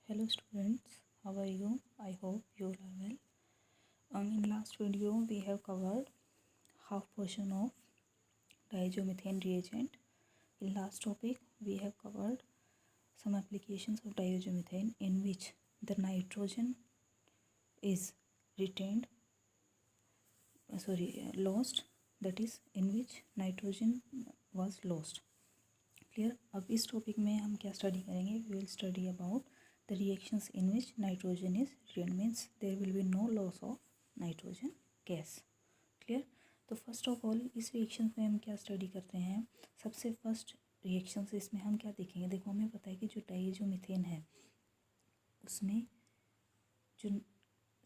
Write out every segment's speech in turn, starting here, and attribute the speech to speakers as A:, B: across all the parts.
A: Hello students, how are you? I hope you all are well. In last video we have covered half portion of diazomethane reagent. In last topic we have covered some applications of diazomethane in which the nitrogen is retained, lost, that is in which nitrogen was lost. Clear. अब इस topic में हम क्या study करेंगे? We will study about the reactions in which nitrogen is retained, means there will be no loss of nitrogen gas. Clear. तो first of all इस reaction में हम क्या स्टडी करते हैं? सबसे फर्स्ट रिएक्शंस इसमें हम क्या देखेंगे? देखो, हमें पता है कि जो मीथेन है उसमें जो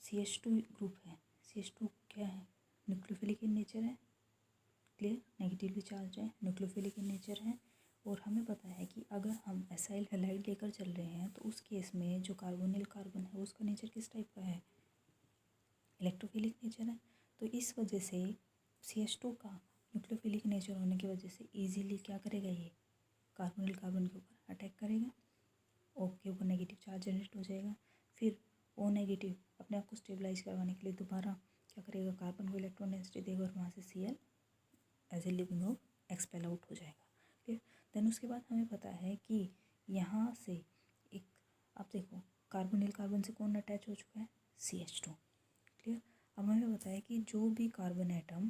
A: CH2 ग्रुप है, CH2 क्या है? न्यूक्लियोफिलिक इन नेचर है। क्लियर। नेगेटिवली चार्ज है, न्यूक्लियोफिलिक इन नेचर है। और हमें पता है कि अगर हम एसाइल हैलाइड लेकर चल रहे हैं तो उस केस में जो कार्बोनिल कार्बन है उसका नेचर किस टाइप का है? इलेक्ट्रोफिलिक नेचर है। तो इस वजह से CH2 का न्यूक्लियोफिलिक नेचर होने की वजह से इजीली क्या करेगा? ये कार्बोनिल कार्बन के ऊपर अटैक करेगा, O के ऊपर नेगेटिव चार्ज जनरेट हो जाएगा। फिर O नेगेटिव अपने आप को स्टेबलाइज करवाने के लिए दोबारा क्या करेगा? कार्बन को इलेक्ट्रॉन डेंसिटी देगा और वहाँ से Cl as a leaving group expel out हो जाएगा। ठीक। देन उसके बाद हमें पता है कि यहाँ से एक, अब देखो, कार्बोनिल कार्बन से कौन अटैच हो चुका है? CH2। क्लियर। अब हमें पता है कि जो भी कार्बन एटम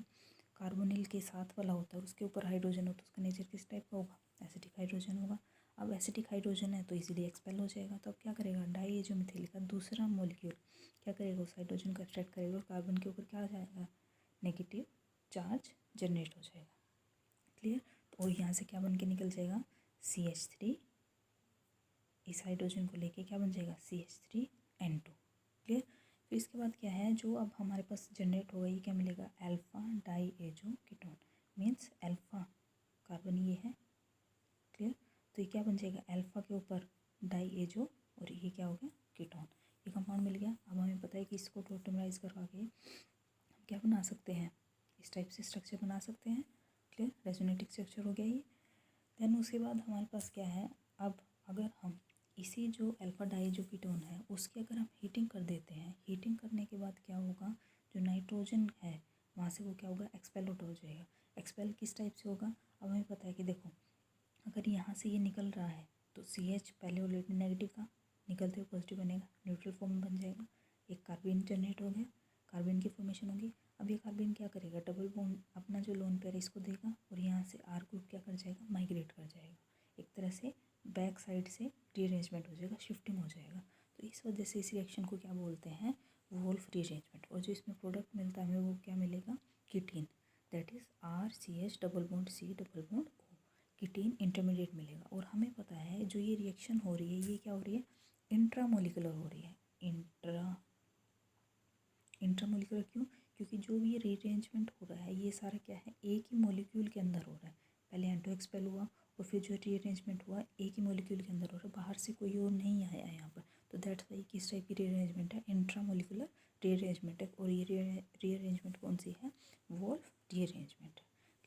A: कार्बोनिल के साथ वाला होता है उसके ऊपर हाइड्रोजन होता है, उसका नेचर किस टाइप का होगा? एसिडिक हाइड्रोजन होगा। अब एसिडिक हाइड्रोजन है तो इजीली एक्सपेल हो जाएगा। तो अब क्या करेगा? डाईएजोमिथाइल का दूसरा मॉलिक्यूल क्या करेगा? उस हाइड्रोजन को अट्रैक्ट करेगा और कार्बन के ऊपर क्या आ जाएगा? नेगेटिव चार्ज जनरेट हो जाएगा। क्लियर। और यहाँ से क्या बन के निकल जाएगा? CH3। इस हाइड्रोजन को लेके क्या बन जाएगा? CH3N2। क्लियर। फिर इसके बाद क्या है जो अब हमारे पास जनरेट होगा? ये क्या मिलेगा? Alpha diazo ketone, means alpha carbon ये है। क्लियर। तो ये क्या बन जाएगा? अल्फा के ऊपर डाईएजो और ये क्या हो गया? कीटोन। ये कंपाउंड मिल गया। अब हमें पता है कि इसको टोटमराइज करवा के हम क्या बना सकते हैं? इस टाइप से स्ट्रक्चर बना सकते हैं। क्लियर। रेजोनेटिक स्ट्रक्चर हो गया ये। देन उसके बाद हमारे पास क्या है? अब अगर हम इसी जो अल्फा डाईएजो कीटोन है उसकी अगर हम हीटिंग कर देते हैं, हीटिंग करने के बाद क्या होगा? जो नाइट्रोजन है वहाँ से वो क्या होगा? एक्सपेल आउट हो जाएगा। एक्सपेल किस टाइप से होगा? अब हमें पता है कि देखो, अगर यहाँ से ये निकल रहा है तो CH पहले ऑलरेडी नेगेटिव था, निकलते हुए पॉजिटिव बनेगा, न्यूट्रल फॉर्म बन जाएगा, एक कार्बन जनरेट हो गया, कार्बन की फॉर्मेशन होगी। अब ये कार्बन क्या करेगा? डबल बॉन्ड अपना जो लोन पेयर इसको देगा और यहाँ से R ग्रुप क्या कर जाएगा? माइग्रेट कर जाएगा। एक तरह से बैक साइड से रीअरेंजमेंट हो जाएगा, शिफ्टिंग हो जाएगा। तो इस वजह से इस रिएक्शन को क्या बोलते हैं? Wolff rearrangement. और जो इसमें प्रोडक्ट मिलता है हमें वो क्या मिलेगा? Ketene, that is RCH double bond C double bond O। Ketene intermediate मिलेगा। और हमें पता है जो ये रिएक्शन हो रही है ये क्या हो रही है? इंट्रामोलिकुलर हो रही है। इंट्रामोलिकुलर क्यों? क्योंकि जो भी ये रीअरेंजमेंट हो रहा है ये सारा क्या है? एक ही मॉलिक्यूल के अंदर हो रहा है। पहले एंटो एक्सपेल हुआ और फिर जो रीअरेंजमेंट हुआ एक ही मॉलिक्यूल के अंदर हो रहा है, बाहर से कोई और नहीं आया है यहाँ पर। तो दैट्स वाई किस टाइप की रीअरेंजमेंट है? इंट्रामोलिकुलर रीअरेंजमेंट है। और ये रीअरेंजमेंट कौन सी है? Wolff rearrangement.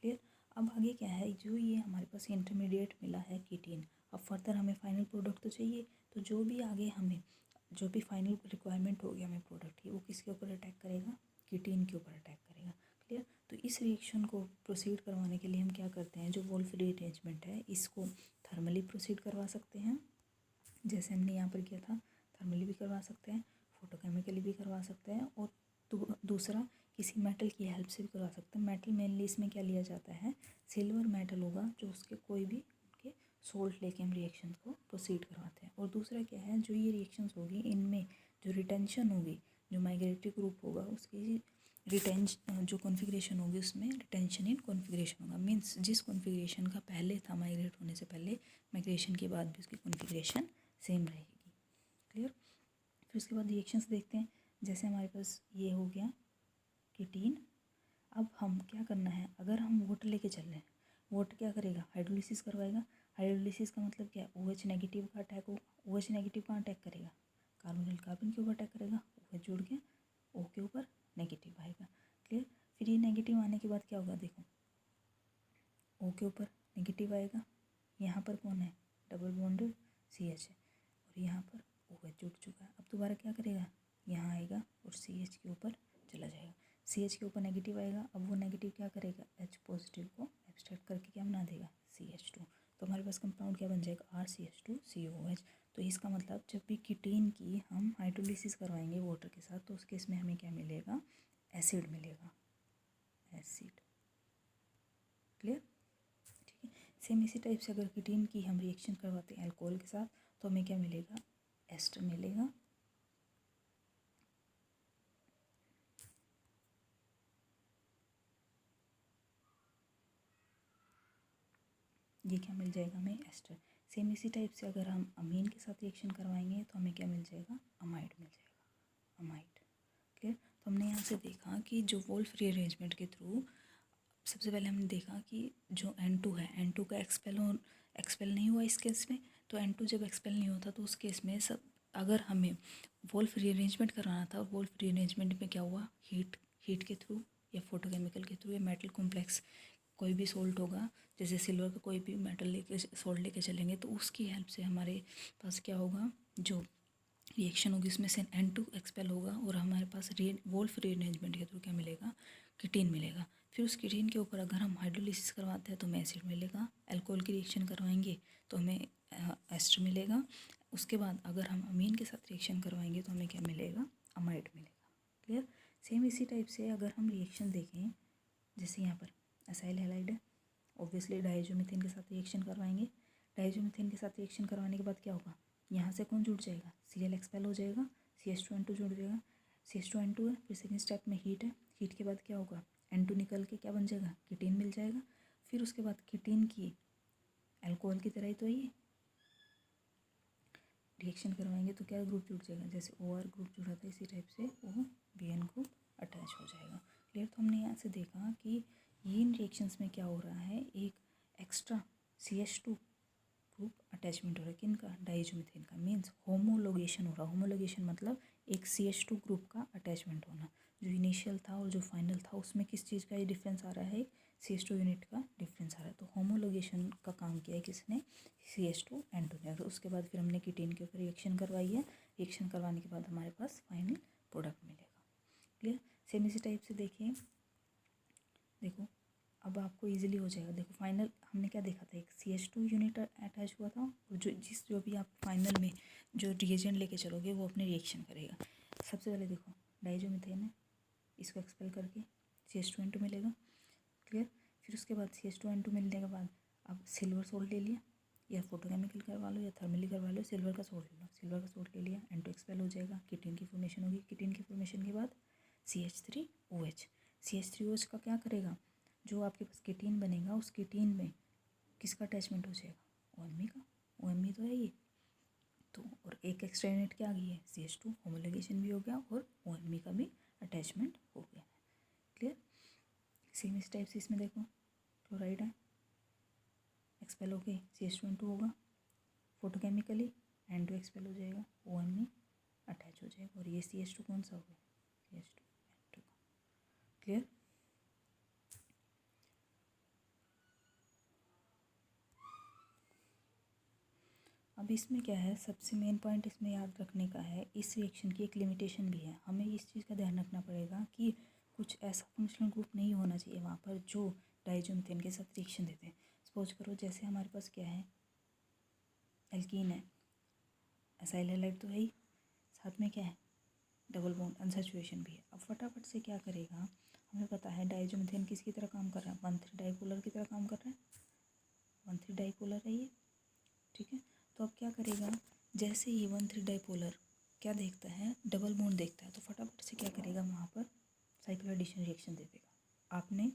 A: क्लियर। अब आगे क्या है? जो ये हमारे पास इंटरमीडिएट मिला है कीटीन, अब फर्दर हमें फाइनल प्रोडक्ट तो चाहिए। तो जो भी आगे हमें जो भी फाइनल रिक्वायरमेंट होगी हमें प्रोडक्ट की, वो किसके ऊपर अटैक करेगा? कीटीन के ऊपर अटैक करेगा। क्लियर। तो इस रिएक्शन को प्रोसीड करवाने के लिए हम क्या करते हैं? जो वोल्फ रीअरेंजमेंट है इसको थर्मली प्रोसीड करवा सकते हैं, जैसे हमने यहाँ पर किया था। थर्मली भी करवा सकते हैं, फोटोकेमिकली भी करवा सकते हैं, और दूसरा किसी मेटल की हेल्प से भी करवा सकते हैं। मेटल मेनली इसमें क्या लिया जाता है? सिल्वर मेटल होगा जो उसके कोई भी उनके सोल्ट लेके हम रिएक्शन को प्रोसीड करवाते हैं। और दूसरा क्या है? जो ये रिएक्शंस होगी इनमें जो रिटेंशन होगी, जो माइग्रेटरी ग्रुप होगा उसकी जो कॉन्फ़िगरेशन होगी उसमें रिटेंशन इन कॉन्फ़िगरेशन होगा। मीन्स जिस कॉन्फ़िगरेशन का पहले था माइग्रेट होने से पहले, माइग्रेशन के बाद भी उसकी कॉन्फ़िगरेशन सेम रहेगी। क्लियर। फिर उसके बाद रिएक्शंस देखते हैं। जैसे हमारे पास ये हो गया कीटीन। अब हम क्या करना है? अगर हम वाटर लेके चल रहे हैं, वाटर क्या करेगा? हाइड्रोलिसिस करवाएगा। हाइड्रोलिसिस का मतलब क्या है? OH नेगेटिव का अटैक हो। OH नेगेटिव कहाँ अटैक करेगा? कार्बोनिल कार्बन के ऊपर अटैक करेगा। OH जुड़ गया, O के ऊपर नेगेटिव आएगा। क्लियर। फिर ये नेगेटिव आने के बाद क्या होगा? देखो, O के ऊपर नेगेटिव आएगा, यहाँ पर कौन है? डबल बॉन्डेड CH है, और यहाँ पर OH जुड़ चुका है। अब दोबारा क्या करेगा, यहाँ आएगा और CH के ऊपर चला जाएगा। CH के ऊपर नेगेटिव आएगा, अब वो नेगेटिव क्या करेगा, H पॉजिटिव को एब्स्ट्रैक्ट करके क्या बना देगा, CH2। तो हमारे पास कंपाउंड क्या बन जाएगा, RCH2COOH। तो इसका मतलब जब भी कीटीन की हम हाइड्रोलिसिस करवाएंगे वाटर के साथ, तो उस केस में हमें क्या मिलेगा, एसिड मिलेगा, एसिड। क्लियर, ठीक है। सेम इसी टाइप से अगर कीटीन की हम रिएक्शन करवाते हैं अल्कोहल के साथ, तो हमें क्या मिलेगा, एस्टर मिलेगा। ये क्या मिल जाएगा हमें, एस्टर। सेम इसी टाइप से अगर हम अमीन के साथ रिएक्शन करवाएंगे तो हमें क्या मिल जाएगा, अमाइड मिल जाएगा, अमाइड। क्लियर। तो हमने यहाँ से देखा कि जो वोल्फ रीअरेंजमेंट के थ्रू सबसे पहले हमने देखा कि जो N2 है, N2 का एक्सपेल नहीं हुआ इस केस में। तो N2 जब एक्सपेल नहीं होता तो उस केस में सब, अगर हमें वोल्फ रीअरेंजमेंट कराना था, वोल्फ रीअरेंजमेंट में क्या हुआ, हीट के थ्रू या फोटोकेमिकल के थ्रू या मेटल कॉम्प्लेक्स कोई भी सोल्ट होगा, जैसे सिल्वर का कोई भी मेटल लेके सोल्ट लेके चलेंगे तो उसकी हेल्प से हमारे पास क्या होगा, जो रिएक्शन होगी उसमें से N2 एक्सपेल होगा और हमारे पास वोल्फ रीअरेंजमेंट के थ्रू क्या मिलेगा, कीटीन मिलेगा। फिर उस कीटीन के ऊपर अगर हम हाइड्रोलिसिस करवाते हैं तो हमें एसिड मिलेगा। अल्कोहल की रिएक्शन करवाएंगे तो हमें एस्टर मिलेगा। उसके बाद अगर हम अमीन के साथ रिएक्शन करवाएंगे तो हमें क्या मिलेगा, अमाइड मिलेगा। क्लियर। सेम इसी टाइप से अगर हम रिएक्शन देखें, जैसे यहाँ पर असाइल हैलाइड है, ऑब्वियसली डाइज़ोमीथेन के साथ रिएक्शन करवाएंगे। डाइज़ोमीथेन के साथ रिएक्शन करवाने के बाद क्या होगा, यहाँ से कौन जुड़ जाएगा, Cl एक्सपेल हो जाएगा, CH2N2 जुड़ जाएगा, CH2N2 है। फिर सेकेंड स्टेप में हीट है, हीट के बाद क्या होगा, N2 निकल के क्या बन जाएगा, कीटीन मिल जाएगा। फिर उसके बाद कीटीन की अल्कोहल की तरह ही तो ये रिएक्शन करवाएंगे तो क्या ग्रुप जुड़ जाएगा, जैसे OR ग्रुप जुड़ा था इसी टाइप से OBN ग्रुप अटैच हो जाएगा। क्लियर। तो हमने यहाँ से देखा कि इन रिएक्शंस में क्या हो रहा है, एक एक्स्ट्रा CH2 ग्रुप अटैचमेंट हो रहा है, किन का, डाइज़ोमीथेन का। मीन्स होमोलोगेशन हो रहा है। होमोलोगेशन मतलब एक CH2 ग्रुप का अटैचमेंट होना। जो इनिशियल था और जो फाइनल था उसमें किस चीज़ का ये डिफरेंस आ रहा है, CH2 यूनिट का डिफरेंस आ रहा है। तो होमोलोगेशन का काम किया है किसने, CH2N2 ने। और उसके बाद फिर हमने कीटीन के ऊपर रिएक्शन करवाई है। रिएक्शन करवाने के बाद हमारे पास फाइनल प्रोडक्ट मिलेगा। क्लियर। सेम इसी टाइप से देखिए, देखो अब आपको इजीली हो जाएगा। देखो फाइनल हमने क्या देखा था, एक CH2 यूनिट अटैच हुआ था और जो भी आप फाइनल में जो रिएजेंट लेके चलोगे वो अपने रिएक्शन करेगा। सबसे पहले देखो डाइज़ोमीथेन है, इसको एक्सपेल करके CH2N2 मिलेगा। क्लियर। फिर उसके बाद CH2N2 मिलने के बाद अब सिल्वर सोल्ट ले लिया, या फोटोकेमिकल करवा लो या थर्मली करवा लो, सिल्वर का सोल्ट ले लो, सिल्वर का सोल्ट ले लिया, N2 एक्सपेल हो जाएगा, कीटीन की फॉर्मेशन होगी। कीटीन की फॉर्मेशन के बाद CH3OH। CH3OH का क्या करेगा, जो आपके पास कीटीन बनेगा उस कीटीन में किसका अटैचमेंट हो जाएगा, OMe का। OMe तो है ये तो, और एक एक्स्ट्रा यूनिट क्या आ गई है, CH2, होमोलोगेशन भी हो गया और OMe का भी अटैचमेंट हो गया। क्लियर। सेम इस टाइप से इसमें देखो क्लोराइड है, एक्सपेल हो गई, CH2N2 होगा, फोटोकेमिकली N2 एक्सपेल हो जाएगा, OMe अटैच हो जाएगा और ये CH2 कौन सा हो गया, CH2N2 का। क्लियर। अब इसमें क्या है, सबसे मेन पॉइंट इसमें याद रखने का है, इस रिएक्शन की एक लिमिटेशन भी है। हमें इस चीज़ का ध्यान रखना पड़ेगा कि कुछ ऐसा फंक्शनल ग्रुप नहीं होना चाहिए वहाँ पर जो डाइज़ोमीथेन के साथ रिएक्शन देते हैं। सपोज करो जैसे हमारे पास क्या है, एल्कीन है, असाइल हैलाइड तो है ही, साथ में क्या है, डबल बॉन्ड अनसैचुरेशन भी है। अब फटाफट से क्या करेगा, हमें पता है डाइज़ोमीथेन किसकी तरह काम कर रहा है, 1,3 डाइपोलर की तरह काम कर रहा है, 1,3 डाइपोलर है ये। ठीक है। तो अब क्या करेगा, जैसे ही 1,3 डाइपोलर क्या देखता है, डबल बॉन्ड देखता है, तो फटाफट से क्या करेगा, वहाँ पर साइक्लोएडिशन रिएक्शन दे देगा। आपने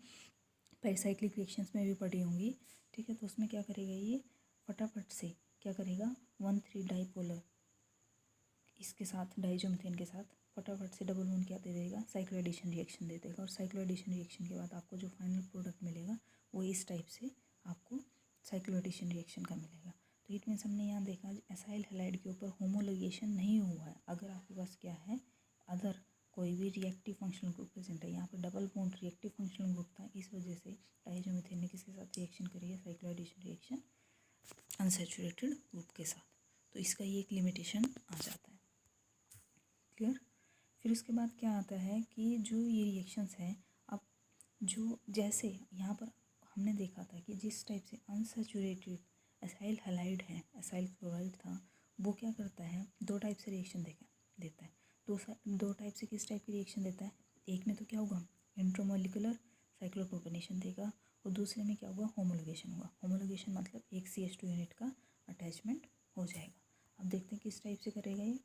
A: पेरिसाइक्लिक रिएक्शंस में भी पढ़ी होंगी। ठीक है। तो उसमें क्या करेगा, ये फटाफट से क्या करेगा, 1,3 डाइपोलर इसके साथ डाइज़ोमीथेन के साथ फटाफट से डबल बॉन्ड क्या दे देगा, साइक्लोएडिशन रिएक्शन दे देगा। और साइक्लोएडिशन रिएक्शन के बाद आपको जो फाइनल प्रोडक्ट मिलेगा वो इस टाइप से आपको साइक्लोएडिशन रिएक्शन का मिलेगा। तो इट मीन्स हमने यहाँ देखा एसाइल हैलाइड के ऊपर होमोलोगेशन नहीं हुआ है। अगर आपके पास क्या है, अदर कोई भी रिएक्टिव फंक्शनल ग्रुप प्रेजेंट है, यहाँ पर double bond reactive functional group था, इस वजह से डाइज़ोमीथेन ने किसके साथ रिएक्शन करी है, साइक्लोएडिशन रिएक्शन अनसैचुरेटेड ग्रुप के साथ। तो इसका ये एक लिमिटेशन आ जाता है। क्लियर। फिर उसके बाद क्या आता है कि जो ये रिएक्शंस हैं, अब जो जैसे यहाँ पर हमने देखा था कि जिस टाइप से अनसैचुरेटेड एसाइल हैलाइड है, एसाइल क्लोराइड था, वो क्या करता है, दो टाइप से रिएक्शन देता है। दो टाइप से किस टाइप की रिएक्शन देता है, एक में तो क्या होगा, इंट्रामोलिकुलर साइक्लोप्रोपेनेशन देगा, और दूसरे में क्या होगा, होमोलोगेशन होगा। होमोलोगेशन मतलब एक CH2 यूनिट का अटैचमेंट हो जाएगा। अब देखते हैं किस टाइप से करेगा ये।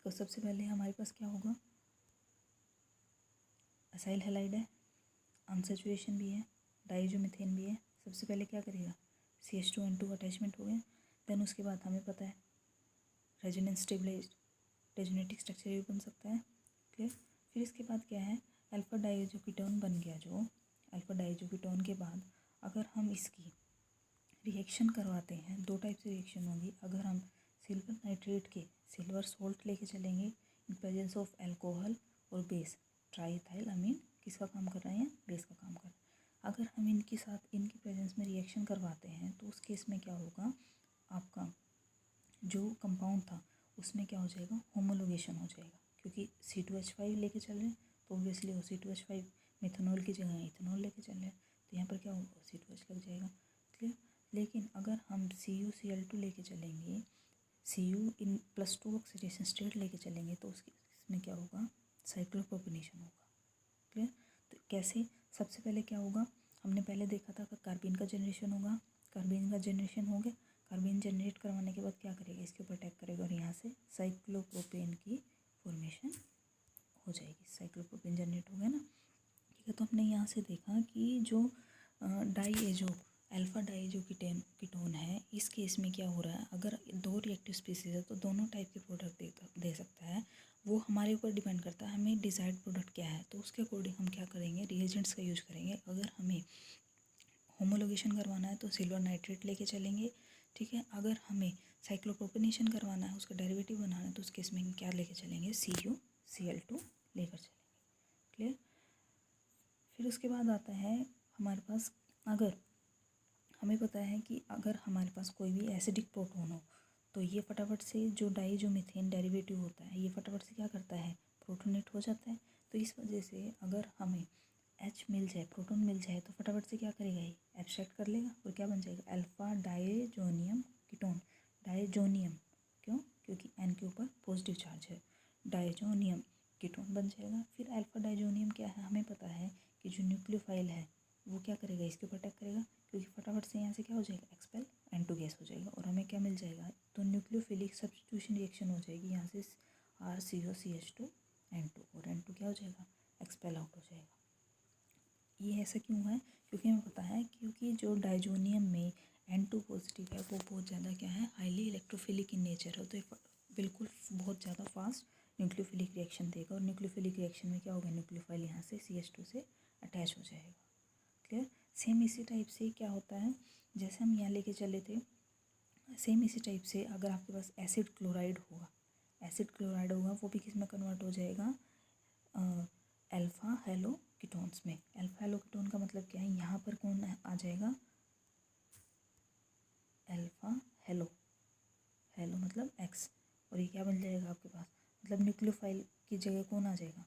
A: तो सबसे पहले हमारे पास क्या होगा, एसाइल हैलाइड है, अनसैचुरेशन भी है, डाइजोमीथेन भी है। सबसे पहले क्या करेगा, CH2N2 अटैचमेंट हो गया। देन उसके बाद हमें पता है रेजोनेंस स्टेबलाइज्ड रेजोनेटिक स्ट्रक्चर भी बन सकता है। क्लियर। फिर इसके बाद क्या है, अल्फा डाइजोकीटोन बन गया। जो अल्फा डाइजोकीटोन के बाद अगर हम इसकी रिएक्शन करवाते हैं, दो टाइप से रिएक्शन होगी। अगर हम सिल्वर नाइट्रेट के सिल्वर सोल्ट लेके चलेंगे इन प्रेजेंस ऑफ अल्कोहल और बेस, ट्राईथाइल अमीन किसका काम कर रहे हैं, बेस का काम कर रहे हैं। अगर हम इनके साथ इनकी प्रेजेंस में रिएक्शन करवाते हैं तो उस केस में क्या होगा, आपका जो कंपाउंड था उसमें क्या हो जाएगा, होमोलोगेशन हो जाएगा। क्योंकि C2H5 लेके चल रहे हैं तो ऑब्वियसली वो C2H5 मिथेनॉल की जगह इथेनॉल लेके चल रहे हैं, तो यहाँ पर क्या होगा, C2H लग जाएगा। क्लियर। लेकिन अगर हम CuCl2 लेके चलेंगे, Cu इन +2 ऑक्सीडेशन स्टेट लेके चलेंगे, तो इसमें क्या होगा, साइक्लोप्रोपेनेशन होगा। क्लियर। तो कैसे, सबसे पहले क्या होगा, हमने पहले देखा था कि कार्बन का जनरेशन होगा। कार्बन का जनरेशन हो गया, कार्बन जनरेट करवाने के बाद क्या करेगा, इसके ऊपर अटैक करेगा और यहाँ से साइक्लोप्रोपेन की फॉर्मेशन हो जाएगी। साइक्लोप्रोपेन जनरेट हो गया ना। ठीक है। तो हमने यहाँ से देखा कि जो डाईएजो अल्फा डाईएजो कीटोन है, इस केस में क्या हो रहा है, अगर दो रिएक्टिव स्पीसीज है तो दोनों टाइप के प्रोडक्ट दे सकता है। वो हमारे ऊपर डिपेंड करता है हमें डिज़ायर्ड प्रोडक्ट क्या है, तो उसके अकॉर्डिंग हम क्या करेंगे, रिएजेंट्स का यूज करेंगे। अगर हमें होमोलोगेशन करवाना है तो सिल्वर नाइट्रेट लेके चलेंगे। ठीक है। अगर हमें साइक्लोप्रोपेनेशन करवाना है, उसका डेरिवेटिव बनाना है, तो उस केस में हम क्या लेके चलेंगे, CuCl2 लेकर चलेंगे। क्लियर। फिर उसके बाद आता है हमारे पास, अगर हमें पता है कि अगर हमारे पास कोई भी एसिडिक प्रोटोन हो तो ये फटाफट से जो मीथेन डेरिवेटिव होता है, ये फटाफट से क्या करता है, प्रोटोनेट हो जाता है। तो इस वजह से अगर हमें H मिल जाए, प्रोटोन मिल जाए, तो फटाफट से क्या करेगा, ये एब्स्ट्रैक्ट कर लेगा और क्या बन जाएगा, अल्फा डाइजोनियम कीटोन। डाइजोनियम क्यों, क्योंकि N के ऊपर पॉजिटिव चार्ज है, डाइजोनियम कीटोन बन जाएगा। फिर अल्फा डाइजोनियम क्या है, हमें पता है कि जो न्यूक्लियोफाइल है वो क्या करेगा, इसके ऊपर अटैक करेगा, क्योंकि फटाफट से यहाँ से क्या हो जाएगा, एक्सपेल N2 गैस हो जाएगा और हमें क्या मिल जाएगा, तो न्यूक्लियोफिलिक सब्स्टिट्यूशन रिएक्शन हो जाएगी। यहाँ से RCOCH2N2 और N2 क्या हो जाएगा, एक्सपेल आउट हो जाएगा। ये ऐसा क्यों है, क्योंकि हमें पता है क्योंकि जो डाइजोनियम में N2 पॉजिटिव है वो बहुत ज़्यादा क्या है, हाईली इलेक्ट्रोफिलिक इन नेचर है, तो बिल्कुल बहुत ज़्यादा फास्ट न्यूक्लियोफिलिक रिएक्शन देगा। और न्यूक्लियोफिलिक रिएक्शन में क्या होगा, न्यूक्लियोफाइल यहाँ से CH2 से अटैच हो जाएगा। क्लियर। सेम इसी टाइप से क्या होता है, जैसे हम यहाँ लेके चले थे, सेम इसी टाइप से अगर आपके पास एसिड क्लोराइड होगा, वो भी किस में कन्वर्ट हो जाएगा, अल्फा हेलो कीटोन्स में। अल्फा हेलो कीटोन का मतलब क्या है, यहाँ पर कौन आ जाएगा, अल्फा हेलो, हेलो मतलब X, और ये क्या बन जाएगा आपके पास, मतलब न्यूक्लियोफाइल की जगह कौन आ जाएगा,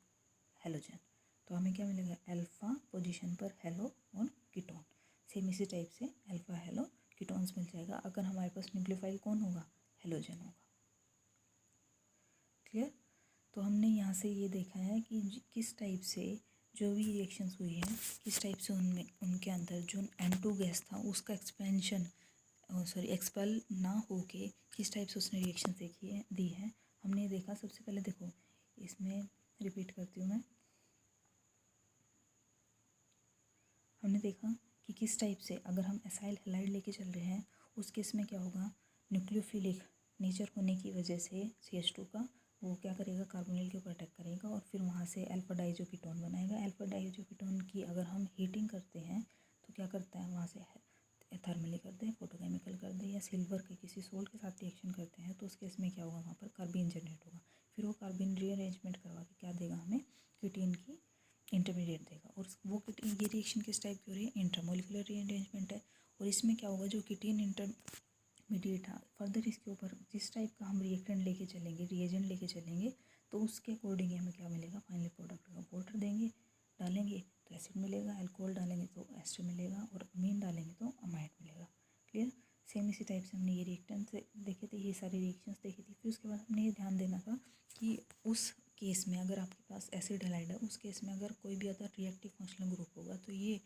A: हेलोजन। तो हमें क्या मिलेगा, अल्फा पोजीशन पर हेलो और कीटोन। सेम इसी टाइप से अल्फा हेलो कीटोन्स मिल जाएगा अगर हमारे पास न्यूक्लियोफाइल कौन होगा, हेलोजन होगा। क्लियर। तो हमने यहाँ से ये देखा है कि किस टाइप से जो भी रिएक्शंस हुई हैं, किस टाइप से उनमें उनके अंदर जो N2 गैस था उसका एक्सपेल ना होके किस टाइप से उसने रिएक्शन दी है, हमने देखा। सबसे पहले देखो, इसमें रिपीट करती हूँ मैं, हमने देखा कि किस टाइप से अगर हम एसाइल हैलाइड लेके चल रहे हैं उस केस में क्या होगा, न्यूक्लियोफिलिक नेचर होने की वजह से CH2 का वो क्या करेगा, कार्बोनिल के ऊपर अटैक करेगा और फिर वहाँ से अल्फा डाइजोकीटोन बनाएगा। अल्फा डाइजोकीटोन की अगर हम हीटिंग करते हैं तो क्या करता है, वहाँ से थर्मली कर दे, फोटोकेमिकल कर दे, या सिल्वर के किसी सोल्ट के साथ रिएक्शन करते हैं तो उस केस में क्या होगा, वहाँ पर कार्बन जनरेट होगा। फिर वो कार्बन रीअरेंजमेंट करवा के क्या देगा हमें, कीटीन की इंटरमीडिएट देगा। और वो ये रिएक्शन किस टाइप की हो रही है, इंटरमोलिकुलर रीअरेंजमेंट है। और इसमें क्या होगा, जो कीटीन इमीडिएट फर्दर इसके ऊपर जिस टाइप का हम रिएक्टेंट लेके चलेंगे, रिएजेंट लेके चलेंगे, तो उसके अकॉर्डिंग हमें क्या मिलेगा, फाइनल प्रोडक्ट का। वाटर देंगे डालेंगे तो एसिड मिलेगा, अल्कोहल डालेंगे तो एस्टर मिलेगा, और अमीन डालेंगे तो अमाइड मिलेगा। क्लियर। सेम इसी टाइप से हमने ये रिएक्टेंट देखे थे, ये सारी रिएक्शंस देखी थी। फिर उसके बाद हमने ये ध्यान देना था कि उस केस में अगर आपके पास एसिड हैलाइड है, उस केस में अगर कोई भी अदर रिएक्टिव फंक्शनल ग्रुप होगा तो ये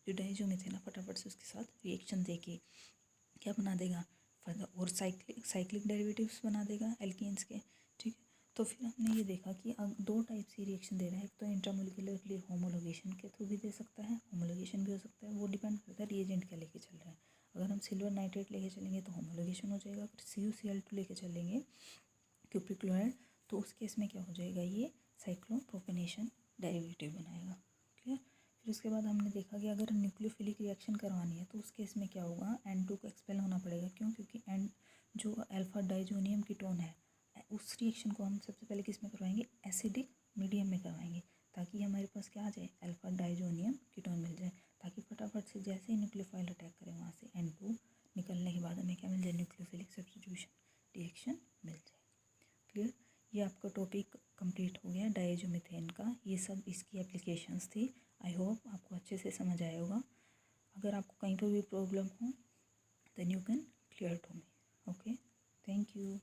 A: जो डाइज़ोमिथेन है फटाफट से उसके साथ रिएक्शन देके क्या बना देगा, और साइक्लिक डेरिवेटिव्स बना देगा एल्केन्स के। ठीक है। तो फिर हमने ये देखा कि दो टाइप से रिएक्शन दे रहा है, एक तो इंट्रामोलिकुलरली होमोलोगेशन के थ्रू भी दे सकता है, होमोलोगेशन भी हो सकता है, वो डिपेंड करता है रिएजेंट क्या लेके चल रहा है। अगर हम सिल्वर नाइट्रेट लेके चलेंगे तो होमोलोगेशन हो जाएगा, अगर CuCl2 लेके चलेंगे क्यूप्रिक क्लोराइड तो उस केस में क्या हो जाएगा, ये साइक्लोप्रोपेनेशन डेरिवेटिव बनाएगा। क्लियर। फिर उसके बाद हमने देखा कि अगर न्यूक्लियोफिलिक रिएक्शन करवानी है तो उस केस में क्या होगा, N2 को एक्सपेल होना पड़ेगा। क्यों? क्योंकि एन जो अल्फा डाइजोनियम कीटोन है उस रिएक्शन को हम सबसे पहले किस में करवाएंगे, एसिडिक मीडियम में करवाएंगे, ताकि हमारे पास क्या आ जाए, अल्फा डाइजोनियम कीटोन मिल जाए, ताकि फटाफट से जैसे ही न्यूक्लियोफाइल अटैक करें वहाँ से N2 निकलने के बाद हमें क्या मिल जाए, न्यूक्लियोफिलिक सब्स्टिट्यूशन रिएक्शन मिल जाए। क्लियर। ये आपका टॉपिक कंप्लीट हो गया डाइज़ोमीथेन का। ये सब इसकी एप्लीकेशंस थी। आई होप आपको अच्छे से समझ आया होगा। अगर आपको कहीं पर भी प्रॉब्लम हो then you can clear to me. Okay, thank you.